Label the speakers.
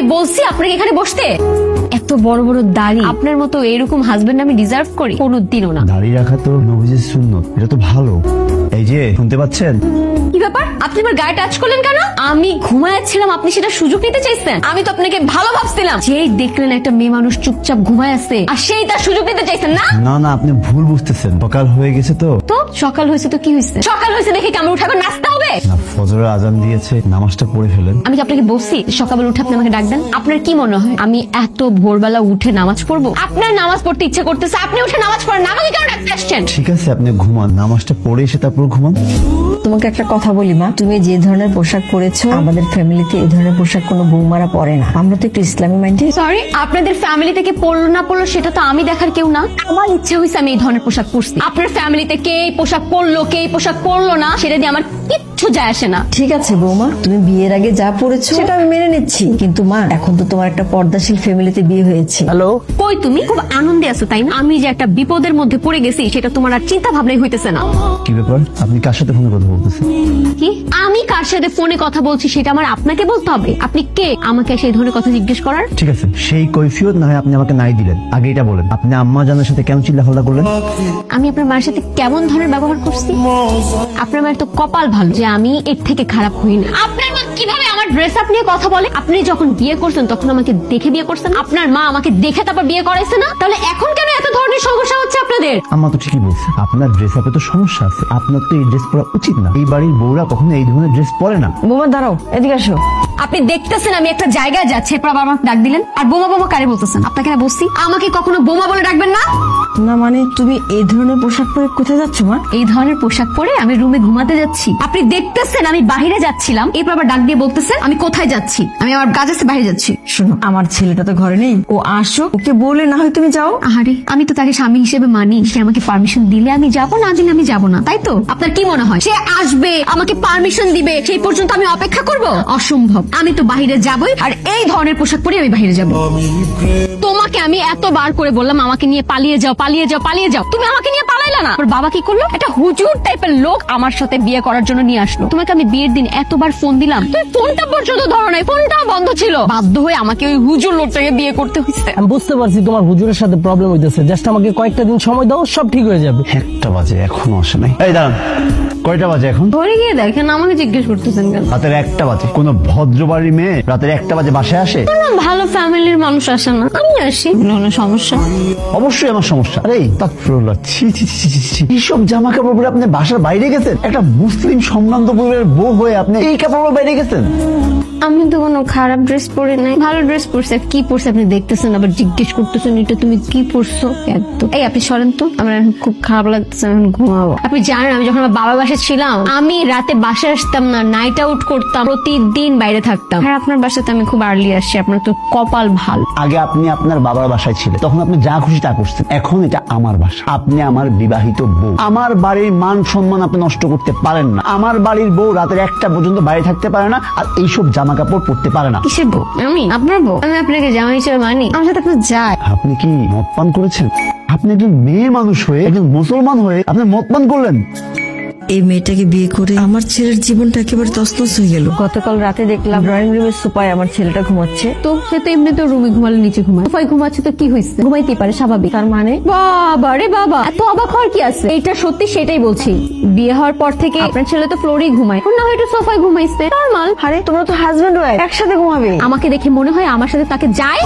Speaker 1: আমি বলছি আপনাকে এখানে বসতে। এত বড় বড় দাড়ি, আপনার মতো এরকম হাজবেন্ড আমি ডিজার্ভ করি? কোনোদিনও না।
Speaker 2: দাড়ি রাখা তো নবীজির সুন্নত, এটা তো ভালো। এই যে শুনতে পাচ্ছেন?
Speaker 1: কি ব্যাপার, আপনি আমার গায়ে টাচ করলেন কেন? আমি ঘুমায়াচ্ছিলাম, আপনি সেটা সুযোগ নিতে চাইছেন? আমি তো আপনাকে ভালো ভাবছিলাম। যেই দেখলেন একটা মেয়ে মানুষ চুপচাপ ঘুমায় আছে আর সেই তার সুযোগ নিতে চাইছেন না?
Speaker 2: না না, আপনি ভুল বুঝতেছেন। সকাল হয়ে গেছে তো।
Speaker 1: তো সকাল হয়েছে তো কি হয়েছে? সকাল হয়েছে দেখে কি আমরা উঠাবার নাস্তা হবে?
Speaker 2: না, ফজরের আজান দিয়েছে, নামাজটা পড়ে ফেলেন।
Speaker 1: আমি কি আপনাকে বলছি সকালবেলা উঠে আপনি আমাকে ডাকবেন? আপনার কি মনে হয় আমি এত ভোরবেলা উঠে নামাজ পড়বো? আপনার নামাজ পড়তে ইচ্ছে করতেছে, আপনি উঠে নামাজ পড়েন, আমাকে কেন ডাকতে আসছেন?
Speaker 2: ঠিক আছে, আপনি ঘুমান, নামাজটা পড়ে এসে তারপর ঘুমান।
Speaker 3: তোমাকে একটা কথা বলি মা, তুমি যে ধরনের পোশাক পরেছো, আমাদের ফ্যামিলিতে এই ধরনের পোশাক কোনো বৌমারা পরে না। আমরা তো একটু ইসলামী মাইন্ডে।
Speaker 1: সরি, আপনাদের ফ্যামিলি থেকে পড়লো না পড়লো সেটা তো আমি দেখার কেউ না। আমার ইচ্ছা হয়েছে আমি এই ধরনের পোশাক পরছি। আপনার ফ্যামিলিতে কে এই পোশাক পরলো কে এই পোশাক পরলো না সেটা দিয়ে আমার কিচ্ছু যায় আসে না।
Speaker 3: ঠিক আছে বৌমা, তুমি বিয়ের আগে যা পড়েছো সেটা আমি মেনে নিচ্ছি, কিন্তু মা এখন তো তোমার একটা পর্দাশীল ফ্যামিলিতে বিয়ে হয়েছে।
Speaker 4: হ্যালো,
Speaker 1: কই তুমি খুব আনন্দে আছো তাই না? আমি যে একটা বিপদের মধ্যে পড়ে গেছি সেটা তোমার আর চিন্তা ভাবনাই হইতেছে না।
Speaker 2: কি ব্যাপার, আপনি কার সাথে ফোনে কথা বলতেছেন?
Speaker 1: কি আমি কার সাথে ফোনে কথা বলছি সেটা আমার আপনাকে বলতে হবে? আপনি কে আমাকে সেই ধরনের কথা জিজ্ঞেস করার?
Speaker 2: ঠিক আছে, সেই কৈফিয়ত না হয় আপনি আমাকে নাই দিলেন, আগে এটা বলেন আপনি আম্মা জানের সাথে কেন চিল্লাফাল্লা করলেন?
Speaker 1: আমি আপনার মায়ের সাথে কেমন ধরনের ব্যবহার করছি? আপনার মায়ের তো কপাল ভালো যে আমি এর থেকে খারাপ হই না। আপনার মা কিভাবে আমার ড্রেস আপ নিয়ে কথা বলে? আপনি যখন বিয়ে করছেন তখন আমাকে দেখে বিয়ে করছেন, আপনার মা আমাকে দেখে তারপর বিয়ে করাইছে না? তাহলে এখন কেন এত ধরনের সমস্যা হচ্ছে আপনাদের?
Speaker 2: আম্মা তো ঠিকই বলছে, আপনার ড্রেস আপে তো সমস্যা আছে, আপনার তো এই ড্রেস পরা উচিত না। এই বাড়ির বউরা কখনো এই ধরনের ড্রেস পরে না।
Speaker 3: বৌমা দাঁড়াও, এদিকে আসো।
Speaker 1: আপনি দেখতেছেন আমি একটা জায়গায় যাচ্ছি, এরপর আবার আমাকে ডাক দিলেন আর বোমা বোমা কারে বলতেছেন? আপনাকে না বলছি আমাকে কখনো বোমা বলে ডাকবেন না।
Speaker 3: না মানে তুমি এই ধরনের পোশাক পরে কোথায় যাচ্ছ মা?
Speaker 1: এই ধরনের পোশাক পরে আমি রুমে ঘুমাতে যাচ্ছি। আপনি দেখতেছেন আমি বাহিরে যাচ্ছিলাম, এরপর আবার ডাক দিয়ে বলতেছেন আমি কোথায় যাচ্ছি? আমি আমার কাজ আছে বাইরে যাচ্ছি।
Speaker 3: শোনো, আমার ছেলেটা তো ঘরে নেই, ও আসো, ওকে বলে না হয় তুমি যাও।
Speaker 1: আরে আমি তো তাকে স্বামী হিসেবে মানি, সে আমাকে পারমিশন দিলে আমি যাবো, না দিলে আমি যাবো না, তাই তো? আপনার কি মনে হয় সে আসবে আমাকে পারমিশন দিবে সেই পর্যন্ত আমি অপেক্ষা করব? অসম্ভব। আমি তো বাহিরে যাবই, আর এই ধরনের পোশাক পরে আমি বাহিরে যাবো। তোমাকে আমি এতবার করে বললাম আমাকে নিয়ে পালিয়ে যাও পালিয়ে যাও পালিয়ে যাও, তুমি আমাকে নিয়ে পালাইলা না। ওর বাবা কি করলো? একটা হুজুর টাইপের লোক আমার সাথে বিয়ে করার জন্য নিয়ে আসলো। তোমাকে আমি বিয়ের দিন এতবার ফোন দিলাম, তুমি ফোনটা পর্যন্ত ধরো নাই, ফোনটাও বন্ধ ছিল। বাধ্য হয়ে আমাকে ওই হুজুর লোকটাকে বিয়ে করতে হয়েছে।
Speaker 4: আমি বুঝতে পারছি তোমার হুজুরের সাথে প্রবলেম হইতেছে, জাস্ট আমাকে কয়েকটা দিন সময় দাও, সব ঠিক হয়ে যাবে।
Speaker 2: 1টা বাজে, এখনো আসে নাই। এই দাঁড়ান, কয়টা বাজে এখন?
Speaker 1: ধরে গিয়ে দেখেন, আমাকে জিজ্ঞেস করতেছেন কেন?
Speaker 2: রাতের 1টা বাজে। কোন ভদ্র বাড়ির মেয়ে রাতের 1টা বাজে বাসায় আসে?
Speaker 1: ভালো ফ্যামিলির মানুষ আসে না, আমি আসি। সমস্যা?
Speaker 2: অবশ্যই আমার সমস্যা। আরে তাকফিরুল্লাহ, ছি ছি ছি ছি ছি, এইসব জামা কাপড় পরে আপনি বাসার বাইরে গেছেন? একটা মুসলিম সম্ভ্রান্ত পরিবারের বউ হয়ে আপনি এই কাপড় পরে বাইরে গেছেন?
Speaker 1: আমি তো কোনো খারাপ ড্রেস পরে নাই, ভালো ড্রেস পরছি। কি পরছে আপনি দেখতেছেন, আবার জিজ্ঞেস করতেছেন এটা তুমি কি পরছো? একদম। এই আপনি সরেন তো, আমার এখন খুব খারাপ লাগতেছে, এখন ঘুমাবো। আপনি জানেন আমি যখন আমার বাবার বাসায় ছিলাম আমি রাতে বাসায় আসতাম না, নাইট আউট করতাম, প্রতিদিন বাইরে থাকতাম। আর আপনার বাসাতে আমি খুব আর্লি আসছি, আপনার তো কপাল ভালো।
Speaker 2: আগে আপনি আপনার বাবার বাসায় ছিলেন, তখন আপনি যা খুশি তা করছেন। এখন এটা আমার বাসা, আপনি আমার বিবাহিত বউ। আমার বাড়ির মান সম্মান আপনি নষ্ট করতে পারেন না। আমার বাড়ির বউ রাতের 1টা পর্যন্ত বাইরে থাকতে পারে না, আর এইসব জামা কাপড় পরতে পারে না।
Speaker 1: কিসের বউ? আমি আপনার বউ? আমি আপনাকে জামাই হিসেবে মানি, আমার সাথে আপনার যায়।
Speaker 2: আপনি কি মদ পান করেছেন? আপনি একজন মেয়ে মানুষ হয়ে, একজন মুসলমান হয়ে আপনি মদ পান করলেন?
Speaker 3: এই মেয়েটাকে বিয়ে করে আমার ছেলের জীবনটা একেবারে তছনছ হয়ে গেল। গতকাল রাতে দেখলাম ড্রয়িং রুমের সোফায় আমার ছেলেটা ঘুমাচ্ছে।
Speaker 1: তো সে তো এমনি তো রুমে ঘুমালে নিচে ঘুমায়, সোফায় ঘুমাচ্ছে তো কি হয়েছে? ঘুমাইতেই পারে, স্বাভাবিক। তার মানে বাবা রে বাবা, এত অবাক হওয়ার কি আছে? এইটা সত্যি, সেটাই বলছি। বিয়ে হওয়ার পর থেকে আপনার ছেলে তো ফ্লোরেই ঘুমায়, না হয়তো সোফায় ঘুমাইছে, নরমাল।
Speaker 3: আরে তোমরা তো হাজবেন্ড ওয়াইফ, একসাথে ঘুমাবে।
Speaker 1: আমাকে দেখে মনে হয় আমার সাথে তাকে যায়।